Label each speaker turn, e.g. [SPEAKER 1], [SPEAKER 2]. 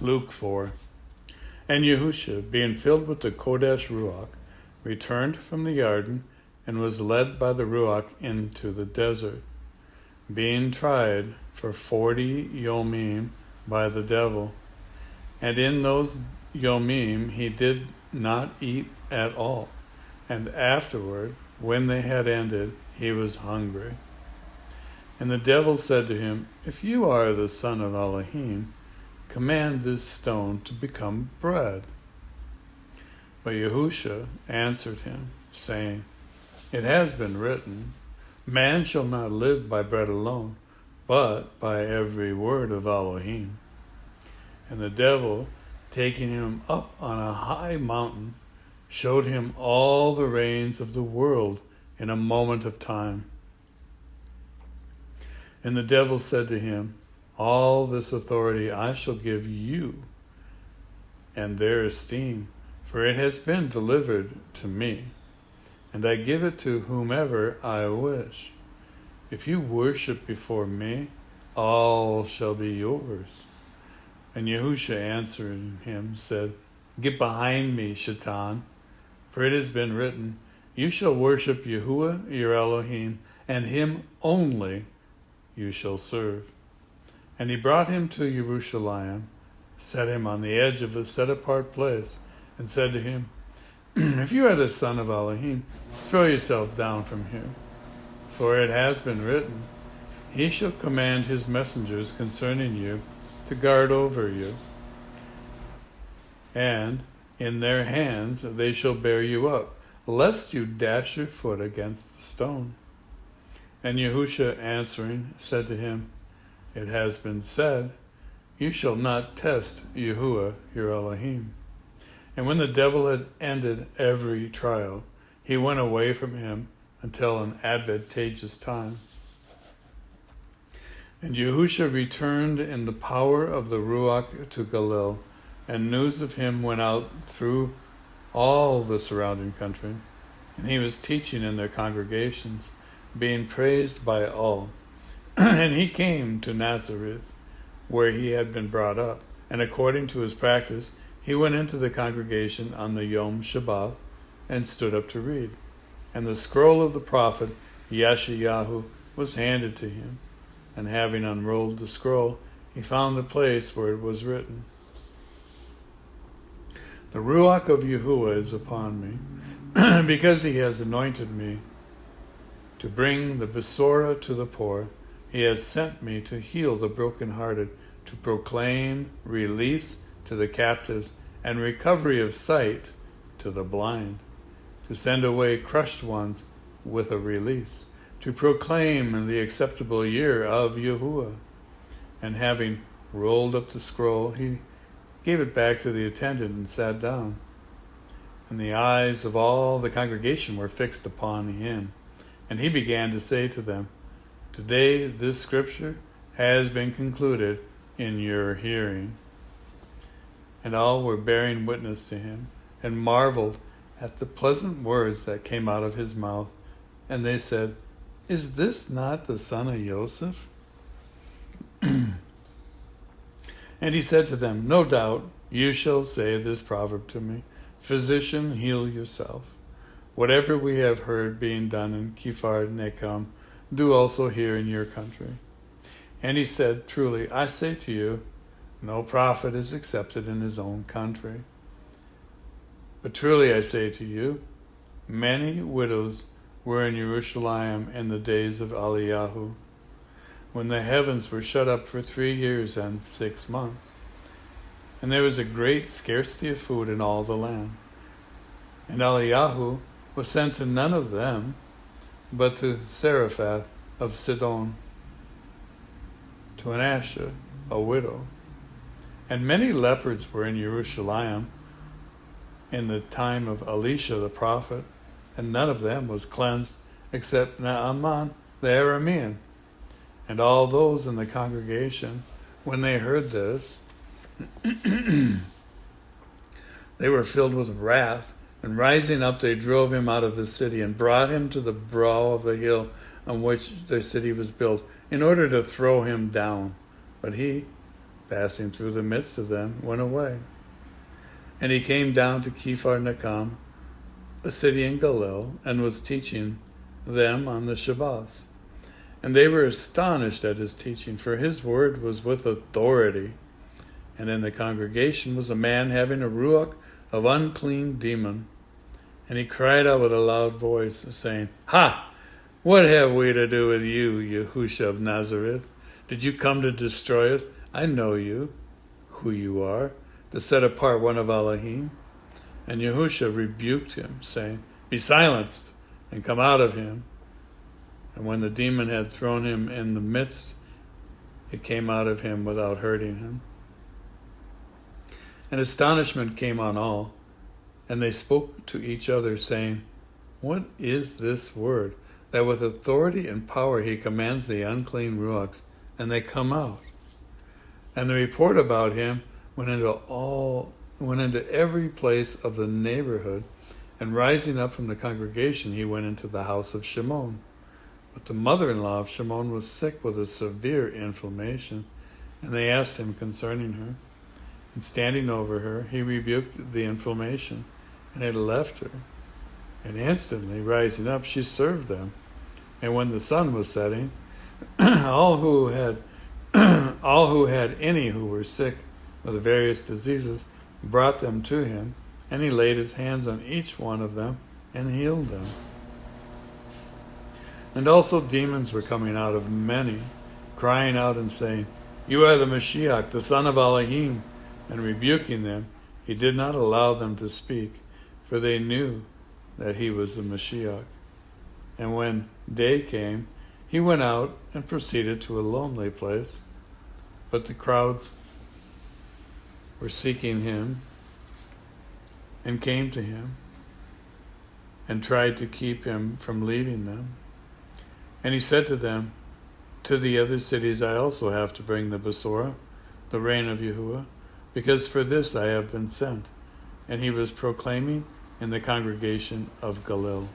[SPEAKER 1] Luke 4. And Yahusha, being filled with the Kodesh Ruach, returned from the garden and was led by the Ruach into the desert, being tried for 40 yomim by the devil. And in those yomim he did not eat at all. And afterward, when they had ended, he was hungry. And the devil said to him, If you are the Son of Elohim, command this stone to become bread. But Yahusha answered him, saying, It has been written, Man shall not live by bread alone, but by every word of Elohim. And the devil, taking him up on a high mountain, showed him all the reigns of the world in a moment of time. And the devil said to him, All this authority I shall give you, and their esteem, for it has been delivered to me, and I give it to whomever I wish. If you worship before me, all shall be yours. And Yahusha answering him said, Get behind me, shatan, for it has been written, You shall worship Yahuah your Elohim, and him only you shall serve. And he brought him to Jerusalem, set him on the edge of a set-apart place, and said to him, If you are the Son of Elohim, throw yourself down from here. For it has been written, He shall command his messengers concerning you to guard over you, and in their hands they shall bear you up, lest you dash your foot against the stone. And Yahusha answering said to him, It has been said, You shall not test Yahuah your Elohim. And when the devil had ended every trial, he went away from him until an advantageous time. And Yahusha returned in the power of the Ruach to Galilee, and news of him went out through all the surrounding country. And he was teaching in their congregations, being praised by all. And he came to Nazareth, where he had been brought up. And according to his practice, he went into the congregation on the Yom Shabbat and stood up to read. And the scroll of the prophet Yeshayahu was handed to him. And having unrolled the scroll, he found the place where it was written, The Ruach of Yahuah is upon me, because he has anointed me to bring the Besorah to the poor. He has sent me to heal the brokenhearted, to proclaim release to the captives and recovery of sight to the blind, to send away crushed ones with a release, to proclaim the acceptable year of Yahuah. And having rolled up the scroll, he gave it back to the attendant and sat down. And the eyes of all the congregation were fixed upon him. And he began to say to them, Today this scripture has been concluded in your hearing. And all were bearing witness to him, and marveled at the pleasant words that came out of his mouth. And they said, Is this not the son of Joseph? And he said to them, No doubt you shall say this proverb to me, Physician, heal yourself. Whatever we have heard being done in Kfar Nahum, do also here in your country. And he said, Truly, I say to you, no prophet is accepted in his own country. But truly I say to you, many widows were in Jerusalem in the days of Eliyahu, when the heavens were shut up for 3 years and 6 months. And there was a great scarcity of food in all the land. And Eliyahu was sent to none of them, but to Zarephath of Sidon, to an Asher, a widow. And many leopards were in Jerusalem in the time of Elisha the prophet, and none of them was cleansed except Naaman the Aramean. And all those in the congregation, when they heard this, they were filled with wrath, and rising up they drove him out of the city and brought him to the brow of the hill on which their city was built, in order to throw him down. But he, passing through the midst of them, went away. And he came down to Capernaum, a city in Galilee, and was teaching them on the Shabbos. And they were astonished at his teaching, for his word was with authority. And in the congregation was a man having a ruach of unclean demon. And he cried out with a loud voice, saying, "Ha! What have we to do with you, Yahushas of Nazareth? Did you come to destroy us? I know you, who you are, to set apart one of Elohim." And Yahusha rebuked him, saying, "Be silenced, and come out of him." And when the demon had thrown him in the midst, it came out of him without hurting him. And astonishment came on all, and they spoke to each other, saying, "What is this word, that with authority and power he commands the unclean ruachs, and they come out?" And the report about him went into every place of the neighborhood, and rising up from the congregation, he went into the house of Shimon. But the mother-in-law of Shimon was sick with a severe inflammation, and they asked him concerning her. And standing over her, he rebuked the inflammation, and it left her. And instantly, rising up, she served them. And when the sun was setting, all who had any who were sick with various diseases brought them to him, and he laid his hands on each one of them and healed them. And also demons were coming out of many, crying out and saying, "You are the Mashiach, the son of Elohim." And rebuking them, he did not allow them to speak, for they knew that he was the Mashiach. And when day came, he went out and proceeded to a lonely place. But the crowds were seeking him and came to him and tried to keep him from leaving them. And he said to them, "To the other cities I also have to bring the Besorah, the reign of Yahuah, because for this I have been sent." And he was proclaiming in the congregation of Galilee.